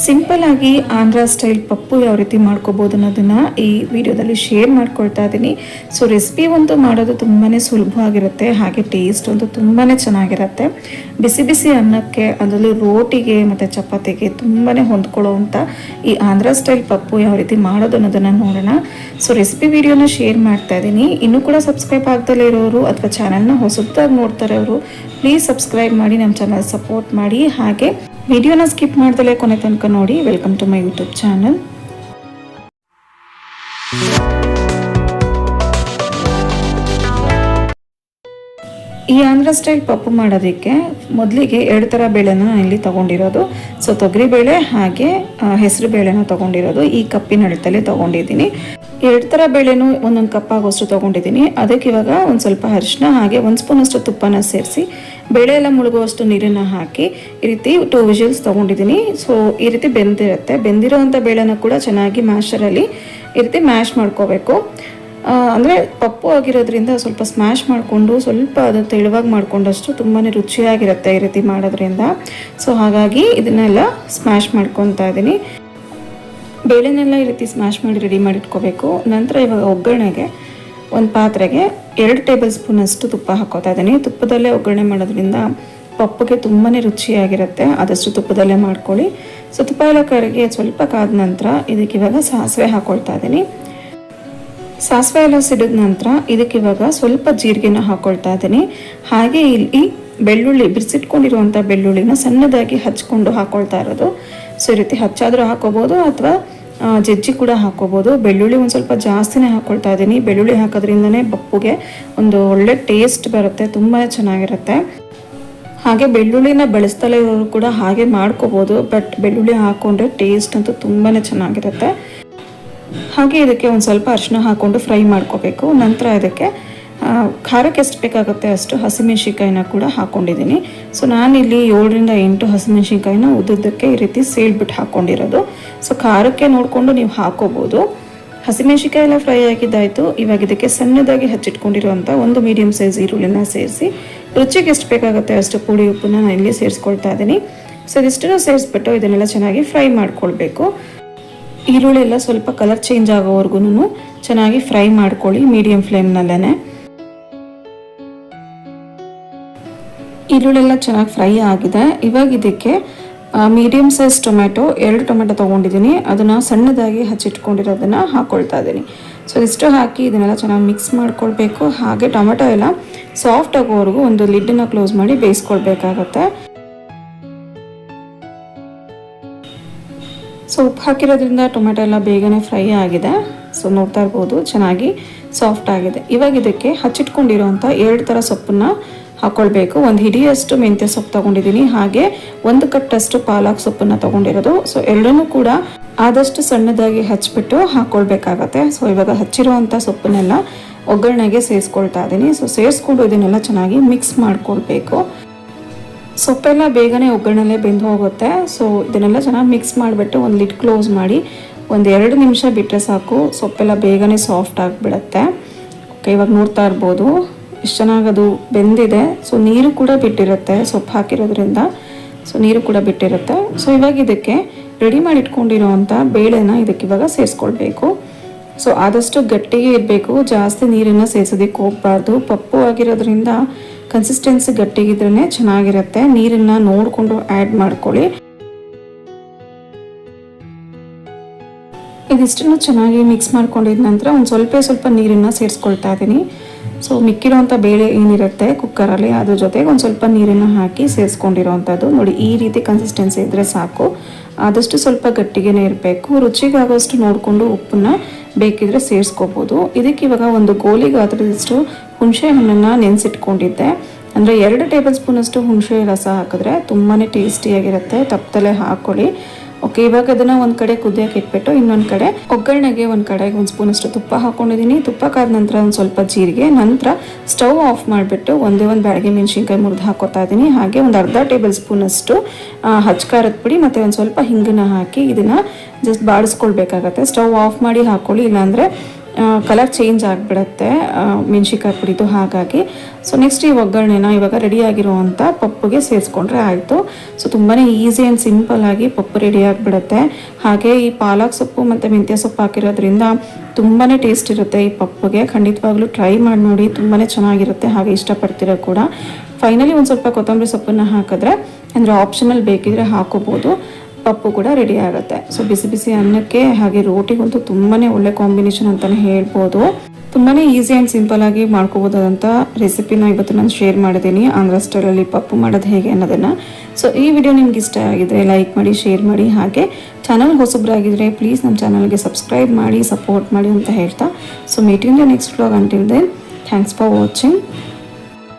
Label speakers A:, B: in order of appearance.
A: Simple ಆಗಿ Andhra style Pappu ಯಾವ ರೀತಿ ಮಾಡ್ಕೋಬೋದು ಅನ್ನೋದನ್ನು ಈ ವಿಡಿಯೋದಲ್ಲಿ ಶೇರ್ ಮಾಡ್ಕೊಳ್ತಾ ಇದ್ದೀನಿ. ಸೊ ರೆಸಿಪಿ ಒಂದು ಮಾಡೋದು ತುಂಬಾ ಸುಲಭವಾಗಿರುತ್ತೆ, ಹಾಗೆ ಟೇಸ್ಟ್ ಒಂದು ತುಂಬಾ ಚೆನ್ನಾಗಿರುತ್ತೆ. ಬಿಸಿ ಬಿಸಿ ಅನ್ನಕ್ಕೆ, ಅದರಲ್ಲೂ ರೋಟಿಗೆ ಮತ್ತು ಚಪಾತಿಗೆ ತುಂಬಾ ಹೊಂದ್ಕೊಳ್ಳೋವಂಥ ಈ ಆಂಧ್ರ ಸ್ಟೈಲ್ ಪಪ್ಪು ಯಾವ ರೀತಿ ಮಾಡೋದು ಅನ್ನೋದನ್ನು ನೋಡೋಣ. ಸೊ ರೆಸಿಪಿ ವಿಡಿಯೋನ ಶೇರ್ ಮಾಡ್ತಾ ಇದ್ದೀನಿ. ಇನ್ನೂ ಕೂಡ ಸಬ್ಸ್ಕ್ರೈಬ್ ಆಗ್ದಲೇ ಇರೋರು ಅಥವಾ ಚಾನಲ್ನ ಹೊಸದಾಗಿ ನೋಡ್ತಾರೆ ಅವರು ಪ್ಲೀಸ್ ಸಬ್ಸ್ಕ್ರೈಬ್ ಮಾಡಿ, ನಮ್ಮ ಚಾನಲ್ ಸಪೋರ್ಟ್ ಮಾಡಿ. ಹಾಗೆ ವಿಡಿಯೋನ ಸ್ಕಿಪ್ ಮಾಡ್ದಲೇ ಕೊನೆ ತನಕ ನೋಡಿ. Welcome to my YouTube channel. ಈ ಆಂಧ್ರ ಸ್ಟೈಲ್ ಪಪ್ಪು ಮಾಡೋದಕ್ಕೆ ಮೊದಲಿಗೆ 2 ಥರ ಬೇಳೆನ ನಾನು ಇಲ್ಲಿ ತೊಗೊಂಡಿರೋದು. ಸೊ ತೊಗರಿಬೇಳೆ ಹಾಗೆ ಹೆಸರು ಬೇಳೆನ ತೊಗೊಂಡಿರೋದು. ಈ ಕಪ್ಪಿನ ಅಳತೆಯಲ್ಲಿ ತೊಗೊಂಡಿದ್ದೀನಿ. 2 ಥರ ಬೇಳೆನೂ ಒಂದೊಂದು ಕಪ್ ಆಗೋಷ್ಟು ತೊಗೊಂಡಿದ್ದೀನಿ. ಅದಕ್ಕೆ ಇವಾಗ ಒಂದು ಸ್ವಲ್ಪ ಅರಿಶಿನ ಹಾಗೆ 1 ಸ್ಪೂನಷ್ಟು ತುಪ್ಪನ ಸೇರಿಸಿ ಬೇಳೆ ಎಲ್ಲ ಮುಳುಗುವಷ್ಟು ನೀರನ್ನು ಹಾಕಿ ಈ ರೀತಿ 2 ವಿಷಲ್ಸ್ ತೊಗೊಂಡಿದ್ದೀನಿ. ಸೊ ಈ ರೀತಿ ಬೆಂದಿರುತ್ತೆ. ಬೆಂದಿರೋವಂಥ ಬೇಳೆನ ಕೂಡ ಚೆನ್ನಾಗಿ ಮ್ಯಾಶರಲ್ಲಿ ಈ ರೀತಿ ಮ್ಯಾಶ್ ಮಾಡ್ಕೋಬೇಕು. ಅಂದರೆ ಪಪ್ಪು ಆಗಿರೋದ್ರಿಂದ ಸ್ವಲ್ಪ ಸ್ಮ್ಯಾಶ್ ಮಾಡಿಕೊಂಡು ಸ್ವಲ್ಪ ಅದು ತೆಳುವಾಗಿ ಮಾಡಿಕೊಂಡಷ್ಟು ತುಂಬಾ ರುಚಿಯಾಗಿರುತ್ತೆ ಈ ರೀತಿ ಮಾಡೋದ್ರಿಂದ. ಸೊ ಹಾಗಾಗಿ ಇದನ್ನೆಲ್ಲ ಸ್ಮ್ಯಾಶ್ ಮಾಡ್ಕೊತಾ ಇದ್ದೀನಿ. ಬೇಳೆನೆಲ್ಲ ಈ ರೀತಿ ಸ್ಮ್ಯಾಶ್ ಮಾಡಿ ರೆಡಿ ಮಾಡಿ ಇಟ್ಕೋಬೇಕು. ನಂತರ ಇವಾಗ ಒಗ್ಗರಣೆಗೆ ಒಂದು ಪಾತ್ರೆಗೆ 2 ಟೇಬಲ್ ಸ್ಪೂನಷ್ಟು ತುಪ್ಪ ಹಾಕೋತಾ ಇದ್ದೀನಿ. ತುಪ್ಪದಲ್ಲೇ ಒಗ್ಗರಣೆ ಮಾಡೋದ್ರಿಂದ ಪಪ್ಪುಗೆ ತುಂಬಾ ರುಚಿಯಾಗಿರುತ್ತೆ. ಆದಷ್ಟು ತುಪ್ಪದಲ್ಲೇ ಮಾಡ್ಕೊಳ್ಳಿ. ಸೊ ತುಪ್ಪ ಎಲ್ಲ ಕರಗಿ ಸ್ವಲ್ಪ ಕಾದ ನಂತರ ಇದಕ್ಕೆ ಇವಾಗ ಸಾಸಿವೆ ಹಾಕ್ಕೊಳ್ತಾ ಇದ್ದೀನಿ. ಸಾಸಿವೆ ಎಲ್ಲ ಸಿಡಿದ ನಂತರ ಇದಕ್ಕೆ ಇವಾಗ ಸ್ವಲ್ಪ ಜೀರಿಗೆನ ಹಾಕ್ಕೊಳ್ತಾ ಇದ್ದೀನಿ. ಹಾಗೆ ಇಲ್ಲಿ ಬೆಳ್ಳುಳ್ಳಿ ಬಿಡಿಸಿಟ್ಕೊಂಡಿರುವಂಥ ಬೆಳ್ಳುಳ್ಳಿನ ಸಣ್ಣದಾಗಿ ಹಚ್ಕೊಂಡು ಹಾಕ್ಕೊಳ್ತಾ ಇರೋದು. ಸೊ ಈ ರೀತಿ ಹಚ್ಚಾದರೂ ಹಾಕೋಬೋದು ಅಥವಾ ಜಜ್ಜಿ ಕೂಡ ಹಾಕೋಬೋದು. ಬೆಳ್ಳುಳ್ಳಿ ಒಂದು ಸ್ವಲ್ಪ ಜಾಸ್ತಿನೇ ಹಾಕ್ಕೊಳ್ತಾ ಇದ್ದೀನಿ. ಬೆಳ್ಳುಳ್ಳಿ ಹಾಕೋದ್ರಿಂದನೇ ಪಪ್ಪುಗೆ ಒಂದು ಒಳ್ಳೆ ಟೇಸ್ಟ್ ಬರುತ್ತೆ, ತುಂಬಾ ಚೆನ್ನಾಗಿರುತ್ತೆ. ಹಾಗೆ ಬೆಳ್ಳುಳ್ಳಿನ ಬಳಸ್ತಲೇ ಇರೋರು ಕೂಡ ಹಾಗೆ ಮಾಡ್ಕೋಬೋದು, ಬಟ್ ಬೆಳ್ಳುಳ್ಳಿ ಹಾಕ್ಕೊಂಡ್ರೆ ಟೇಸ್ಟ್ ಅಂತೂ ತುಂಬಾ ಚೆನ್ನಾಗಿರುತ್ತೆ. ಹಾಗೆ ಇದಕ್ಕೆ ಒಂದು ಸ್ವಲ್ಪ ಅರಿಶಿನ ಹಾಕ್ಕೊಂಡು ಫ್ರೈ ಮಾಡ್ಕೋಬೇಕು. ನಂತರ ಇದಕ್ಕೆ ಖಾರಕ್ಕೆ ಎಷ್ಟು ಬೇಕಾಗುತ್ತೆ ಅಷ್ಟು ಹಸಿಮೆಣ್ಸಿನ್ಕಾಯಿನ ಕೂಡ ಹಾಕ್ಕೊಂಡಿದ್ದೀನಿ. ಸೊ ನಾನಿಲ್ಲಿ 7 ರಿಂದ 8 ಹಸಿಮೆಣ್ಸಿನ್ಕಾಯಿನ ಉದ್ದಕ್ಕೆ ಈ ರೀತಿ ಸೇಳ್ಬಿಟ್ಟು ಹಾಕ್ಕೊಂಡಿರೋದು. ಸೊ ಖಾರಕ್ಕೆ ನೋಡಿಕೊಂಡು ನೀವು ಹಾಕೋಬೋದು. ಹಸಿಮೆಣ್ಸಿನ್ಕಾಯಿ ಎಲ್ಲ ಫ್ರೈ ಆಗಿದ್ದಾಯಿತು. ಇವಾಗ ಇದಕ್ಕೆ ಸಣ್ಣದಾಗಿ ಹಚ್ಚಿಟ್ಕೊಂಡಿರುವಂಥ 1 ಮೀಡಿಯಮ್ ಸೈಜ್ ಈರುಳ್ಳಿನ ಸೇರಿಸಿ ರುಚಿಗೆ ಎಷ್ಟು ಬೇಕಾಗುತ್ತೆ ಅಷ್ಟು ಪುಡಿ ಉಪ್ಪನ್ನ ನಾನು ಇಲ್ಲಿ ಸೇರಿಸ್ಕೊಳ್ತಾ ಇದ್ದೀನಿ. ಸೊ ಇದಿಷ್ಟನ್ನು ಸೇರಿಸ್ಬಿಟ್ಟು ಇದನ್ನೆಲ್ಲ ಚೆನ್ನಾಗಿ ಫ್ರೈ ಮಾಡ್ಕೊಳ್ಬೇಕು. ಈರುಳ್ಳಿ ಎಲ್ಲ ಸ್ವಲ್ಪ ಕಲರ್ ಚೇಂಜ್ ಆಗೋವರೆಗೂ ಚೆನ್ನಾಗಿ ಫ್ರೈ ಮಾಡ್ಕೊಳ್ಳಿ ಮೀಡಿಯಂ ಫ್ಲೇಮ್ನಲ್ಲೇ. ಈರುಳ್ಳಿ ಎಲ್ಲ ಚೆನ್ನಾಗಿ ಫ್ರೈ ಆಗಿದೆ. ಇವಾಗ ಇದಕ್ಕೆ ಮೀಡಿಯಮ್ ಸೈಜ್ ಟೊಮೆಟೊ 2 ಟೊಮೆಟೊ ತೊಗೊಂಡಿದ್ದೀನಿ. ಅದನ್ನು ಸಣ್ಣದಾಗಿ ಹಚ್ಚಿಟ್ಕೊಂಡಿರೋದನ್ನು ಹಾಕ್ಕೊಳ್ತಾ ಇದ್ದೀನಿ. ಸೊ ಇಷ್ಟು ಹಾಕಿ ಇದನ್ನೆಲ್ಲ ಚೆನ್ನಾಗಿ ಮಿಕ್ಸ್ ಮಾಡ್ಕೊಳ್ಬೇಕು. ಹಾಗೆ ಟೊಮೆಟೊ ಎಲ್ಲ ಸಾಫ್ಟ್ ಆಗೋವರೆಗೂ ಒಂದು ಲಿಡ್ಡನ್ನು ಕ್ಲೋಸ್ ಮಾಡಿ ಬೇಯಿಸ್ಕೊಳ್ಬೇಕಾಗತ್ತೆ. ಸೊ ಉಪ್ಪು ಹಾಕಿರೋದ್ರಿಂದ ಟೊಮೆಟೊ ಎಲ್ಲ ಬೇಗನೆ ಫ್ರೈ ಆಗಿದೆ. ಸೊ ನೋಡ್ತಾ ಇರ್ಬೋದು ಚೆನ್ನಾಗಿ ಸಾಫ್ಟ್ ಆಗಿದೆ. ಇವಾಗ ಇದಕ್ಕೆ ಹಚ್ಚಿಟ್ಕೊಂಡಿರೋಂಥ 2 ಥರ ಸೊಪ್ಪನ್ನ ಹಾಕ್ಕೊಳ್ಬೇಕು. ಒಂದು ಹಿಡಿಯಷ್ಟು ಮೆಂತ್ಯ ಸೊಪ್ಪು ತೊಗೊಂಡಿದ್ದೀನಿ. ಹಾಗೆ 1 ಕಟ್ಟಷ್ಟು ಪಾಲಕ್ ಸೊಪ್ಪನ್ನು ತೊಗೊಂಡಿರೋದು. ಸೊ ಎರಡನ್ನೂ ಕೂಡ ಆದಷ್ಟು ಸಣ್ಣದಾಗಿ ಹಚ್ಬಿಟ್ಟು ಹಾಕ್ಕೊಳ್ಬೇಕಾಗತ್ತೆ. ಸೊ ಇವಾಗ ಹಚ್ಚಿರುವಂಥ ಸೊಪ್ಪನ್ನೆಲ್ಲ ಒಗ್ಗರಣೆಗೆ ಸೇರಿಸ್ಕೊಳ್ತಾ ಇದ್ದೀನಿ. ಸೊ ಸೇರಿಸ್ಕೊಂಡು ಇದನ್ನೆಲ್ಲ ಚೆನ್ನಾಗಿ ಮಿಕ್ಸ್ ಮಾಡ್ಕೊಳ್ಬೇಕು. ಸೊಪ್ಪೆಲ್ಲ ಬೇಗನೆ ಒಗ್ಗರಣೆಲ್ಲೇ ಬೆಂದು ಹೋಗುತ್ತೆ. ಸೊ ಇದನ್ನೆಲ್ಲ ಚೆನ್ನಾಗಿ ಮಿಕ್ಸ್ ಮಾಡಿಬಿಟ್ಟು ಒಂದು ಲಿಡ್ ಕ್ಲೋಸ್ ಮಾಡಿ 1-2 ನಿಮಿಷ ಬಿಟ್ಟರೆ ಸಾಕು. ಸೊಪ್ಪೆಲ್ಲ ಬೇಗನೆ ಸಾಫ್ಟ್ ಆಗಿಬಿಡುತ್ತೆ. ಓಕೆ, ಇವಾಗ ನೋಡ್ತಾ ಇರ್ಬೋದು ಎಷ್ಟು ಚೆನ್ನಾಗಿ ಅದು ಬೆಂದಿದೆ. ಸೊ ನೀರು ಕೂಡ ಬಿಟ್ಟಿರುತ್ತೆ ಸೊಪ್ಪು ಹಾಕಿರೋದ್ರಿಂದ. ಸೊ ನೀರು ಕೂಡ ಬಿಟ್ಟಿರುತ್ತೆ. ಸೊ ಇವಾಗ ಇದಕ್ಕೆ ರೆಡಿ ಮಾಡಿ ಇಟ್ಕೊಂಡಿರೋವಂಥ ಬೇಳೆನ ಇದಕ್ಕೆ ಇವಾಗ ಸೇರಿಸ್ಕೊಳ್ಬೇಕು. ಸೊ ಆದಷ್ಟು ಗಟ್ಟಿಗೆ ಇರಬೇಕು, ಜಾಸ್ತಿ ನೀರನ್ನು ಸೇರಿಸೋದಕ್ಕೆ ಹೋಗಬಾರ್ದು. ಪಪ್ಪು ಆಗಿರೋದ್ರಿಂದ ಕನ್ಸಿಸ್ಟೆನ್ಸಿ ಗಟ್ಟಿಗಿದ್ರೇ ಚೆನ್ನಾಗಿರುತ್ತೆ. ನೀರನ್ನು ನೋಡಿಕೊಂಡು ಆ್ಯಡ್ ಮಾಡ್ಕೊಳ್ಳಿ. ಇದಿಷ್ಟನ್ನು ಚೆನ್ನಾಗಿ ಮಿಕ್ಸ್ ಮಾಡ್ಕೊಂಡಿದ ನಂತರ ಒಂದು ಸ್ವಲ್ಪ ನೀರನ್ನು ಸೇರಿಸ್ಕೊಳ್ತಾ ಇದ್ದೀನಿ. ಸೊ ಮಿಕ್ಕಿರೋವಂಥ ಬೇಳೆ ಏನಿರುತ್ತೆ ಕುಕ್ಕರಲ್ಲಿ ಅದ್ರ ಜೊತೆಗೆ ಒಂದು ಸ್ವಲ್ಪ ನೀರನ್ನು ಹಾಕಿ ಸೇರಿಸ್ಕೊಂಡಿರೋವಂಥದ್ದು. ನೋಡಿ ಈ ರೀತಿ ಕನ್ಸಿಸ್ಟೆನ್ಸಿ ಇದ್ದರೆ ಸಾಕು. ಆದಷ್ಟು ಸ್ವಲ್ಪ ಗಟ್ಟಿಗೆನೇ ಇರಬೇಕು. ರುಚಿಗಾಗೋಷ್ಟು ನೋಡಿಕೊಂಡು ಉಪ್ಪನ್ನ ಬೇಕಿದ್ರೆ ಸೇರಿಸ್ಕೋಬೋದು. ಇದಕ್ಕೆ ಇವಾಗ ಒಂದು ಗೋಲಿ ಗಾತ್ರದಷ್ಟು ಹುಣಸೆ ಹಣ್ಣನ್ನು ನೆನೆಸಿಟ್ಕೊಂಡಿದ್ದೆ. ಅಂದರೆ 2 ಟೇಬಲ್ ಸ್ಪೂನಷ್ಟು ಹುಣಸೆ ರಸ ಹಾಕಿದ್ರೆ ತುಂಬಾ ಟೇಸ್ಟಿಯಾಗಿರುತ್ತೆ. ತಪ್ಪದಲ್ಲೇ ಹಾಕ್ಕೊಳ್ಳಿ. ಓಕೆ, ಇವಾಗ ಅದನ್ನು ಒಂದು ಕಡೆ ಕುದಿಯೋಕೆ ಇಟ್ಬಿಟ್ಟು ಇನ್ನೊಂದು ಕಡೆ ಒಗ್ಗರಣೆಗೆ ಒಂದು ಕಡೆಗೆ 1 ಸ್ಪೂನಷ್ಟು ತುಪ್ಪ ಹಾಕ್ಕೊಂಡಿದ್ದೀನಿ. ತುಪ್ಪ ಕಾದ ನಂತರ ಒಂದು ಸ್ವಲ್ಪ ಜೀರಿಗೆ, ನಂತರ ಸ್ಟವ್ ಆಫ್ ಮಾಡಿಬಿಟ್ಟು ಒಂದೇ ಬ್ಯಾಡಗಿ ಮೆಣಸಿನ್ಕಾಯಿ ಮುರಿದು ಹಾಕೋತಾ ಇದ್ದೀನಿ. ಹಾಗೆ ಒಂದು ಅರ್ಧ ಟೇಬಲ್ ಸ್ಪೂನಷ್ಟು ಹಚ್ಕಾರದ ಪುಡಿ ಮತ್ತು ಒಂದು ಸ್ವಲ್ಪ ಹಿಂಗನ್ನು ಹಾಕಿ ಇದನ್ನು ಜಸ್ಟ್ ಬಾಡಿಸ್ಕೊಳ್ಬೇಕಾಗತ್ತೆ. ಸ್ಟವ್ ಆಫ್ ಮಾಡಿ ಹಾಕ್ಕೊಳ್ಳಿ, ಇಲ್ಲಾಂದರೆ ಕಲರ್ ಚೇಂಜ್ ಆಗಿಬಿಡುತ್ತೆ ಮೆಣಸಿನ್ಕಾಯಿ ಪುಡಿದು. ಹಾಗಾಗಿ ಸೊ ನೆಕ್ಸ್ಟ್ ಈ ಒಗ್ಗರಣೆನ ಇವಾಗ ರೆಡಿಯಾಗಿರುವಂಥ ಪಪ್ಪುಗೆ ಸೇರಿಸ್ಕೊಂಡ್ರೆ ಆಯಿತು. ಸೊ ತುಂಬಾ ಈಸಿ ಆ್ಯಂಡ್ ಸಿಂಪಲ್ಲಾಗಿ ಪಪ್ಪು ರೆಡಿ ಆಗಿಬಿಡುತ್ತೆ. ಹಾಗೆ ಈ ಪಾಲಕ್ ಸೊಪ್ಪು ಮತ್ತು ಮೆಂತ್ಯ ಸೊಪ್ಪು ಹಾಕಿರೋದ್ರಿಂದ ತುಂಬಾ ಟೇಸ್ಟ್ ಇರುತ್ತೆ ಈ ಪಪ್ಪುಗೆ. ಖಂಡಿತವಾಗ್ಲೂ ಟ್ರೈ ಮಾಡಿ ನೋಡಿ, ತುಂಬಾ ಚೆನ್ನಾಗಿರುತ್ತೆ. ಹಾಗೆ ಇಷ್ಟಪಡ್ತಿರೋ ಕೂಡ. ಫೈನಲಿ ಒಂದು ಸ್ವಲ್ಪ ಕೊತ್ತಂಬರಿ ಸೊಪ್ಪನ್ನು ಹಾಕಿದ್ರೆ, ಅಂದರೆ ಆಪ್ಷನಲ್ ಬೇಕಿದ್ರೆ ಹಾಕೋಬೋದು, ಪಪ್ಪು ಕೂಡ ರೆಡಿ ಆಗುತ್ತೆ. ಸೊ ಬಿಸಿ ಬಿಸಿ ಅನ್ನಕ್ಕೆ ಹಾಗೆ ರೋಟಿಗಂತೂ ತುಂಬಾ ಒಳ್ಳೆ ಕಾಂಬಿನೇಷನ್ ಅಂತಲೇ ಹೇಳ್ಬೋದು. ತುಂಬಾ ಈಸಿ ಆ್ಯಂಡ್ ಸಿಂಪಲ್ಲಾಗಿ ಮಾಡ್ಕೋಬೋದಾದಂಥ ರೆಸಿಪಿನ ಇವತ್ತು ನಾನು ಶೇರ್ ಮಾಡಿದ್ದೀನಿ, ಆಂಧ್ರ ಸ್ಟೈಲಲ್ಲಿ ಪಪ್ಪು ಮಾಡೋದು ಹೇಗೆ ಅನ್ನೋದನ್ನು. ಸೊ ಈ ವಿಡಿಯೋ ನಿಮ್ಗೆ ಇಷ್ಟ ಆಗಿದ್ರೆ ಲೈಕ್ ಮಾಡಿ, ಶೇರ್ ಮಾಡಿ. ಹಾಗೆ ಚಾನಲ್ ಹೊಸಬ್ರಾಗಿದ್ದರೆ ಪ್ಲೀಸ್ ನಮ್ಮ ಚಾನಲ್ಗೆ ಸಬ್ಸ್ಕ್ರೈಬ್ ಮಾಡಿ, ಸಪೋರ್ಟ್ ಮಾಡಿ ಅಂತ ಹೇಳ್ತಾ, so meet in the next vlog. Until then thanks for watching.